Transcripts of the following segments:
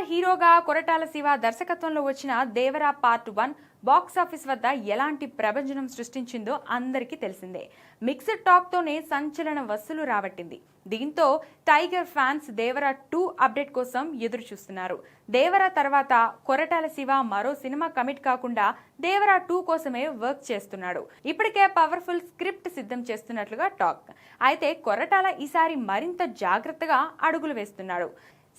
ఎన్టీఆర్ హీరోగా కొరటాల శివ దర్శకత్వంలో వచ్చిన దేవరా పార్ట్ 1 బాక్సాఫీస్ వద్ద ఎలాంటి ప్రభంజనం సృష్టించిందో అందరికీ తెలిసిందే. మిక్స్డ్ టాక్ తోనే సంచలన వసూలు రాబట్టింది. దీంతో టైగర్ ఫ్యాన్స్ దేవరా 2 అప్డేట్ కోసం ఎదురు చూస్తున్నారు. దేవరా తర్వాత కొరటాల శివ మరో సినిమా కమిట్ కాకుండా దేవరా 2 కోసమే వర్క్ చేస్తున్నాడు. ఇప్పటికే పవర్ఫుల్ స్క్రిప్ట్ సిద్ధం చేస్తున్నట్లుగా టాక్. అయితే కొరటాల ఈసారి మరింత జాగ్రత్తగా అడుగులు వేస్తున్నాడు.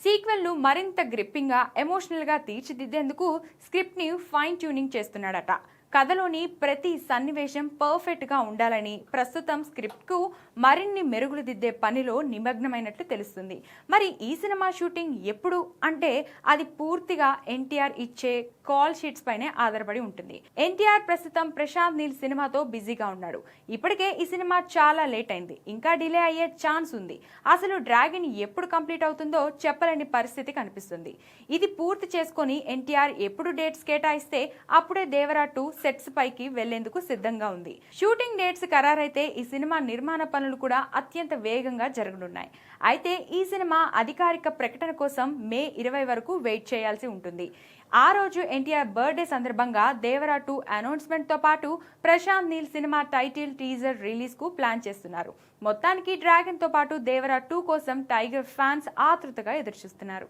సీక్వెల్ ను మరింత గ్రిప్పింగ్ గా ఎమోషనల్ గా తీర్చిదిద్దేందుకు స్క్రిప్ట్ ని ఫైన్ ట్యూనింగ్ చేస్తున్నాడట. కథలోని ప్రతి సన్నివేశం పర్ఫెక్ట్ గా ఉండాలని ప్రస్తుతం స్క్రిప్ట్ కు మరిన్ని మెరుగులు దిద్దే పనిలో నిమగ్నమైనట్లు తెలుస్తుంది. మరి ఈ సినిమా షూటింగ్ ఎప్పుడు అంటే అది పూర్తిగా ఎన్టీఆర్ ఇచ్చే కాల్ షీట్స్ పైనే ఆధారపడి ఉంటుంది. ఎన్టీఆర్ ప్రస్తుతం ప్రశాంత్ నీల్ సినిమాతో బిజీగా ఉన్నాడు. ఇప్పటికే ఈ సినిమా చాలా లేట్ అయింది, ఇంకా డిలే అయ్యే ఛాన్స్ ఉంది. అసలు డ్రాగన్ ఎప్పుడు కంప్లీట్ అవుతుందో చెప్పలేని పరిస్థితి కనిపిస్తుంది. ఇది పూర్తి చేసుకొని ఎన్టీఆర్ ఎప్పుడు డేట్స్ కేటాయిస్తే అప్పుడే దేవరా 2 సెట్స్ పైకి వెళ్లేందుకు సిద్ధంగా ఉంది. షూటింగ్ డేట్స్ ఖరారైతే ఈ సినిమా నిర్మాణ పనులు కూడా అత్యంత వేగంగా జరగనున్నాయి. అయితే ఈ సినిమా అధికారిక ప్రకటన కోసం మే 20 వరకు వెయిట్ చేయాల్సి ఉంటుంది. ఆ రోజు ఎన్టీఆర్ బర్త్డే సందర్భంగా దేవరా 2 అనౌన్స్మెంట్ తో పాటు Prashanth Neel cinema title teaser release కు ప్లాన్ చేస్తున్నారు. మొత్తానికి డ్రాగన్ తో పాటు దేవరా 2 కోసం టైగర్ ఫ్యాన్స్ ఆతృతగా ఎదురుచూస్తున్నారు.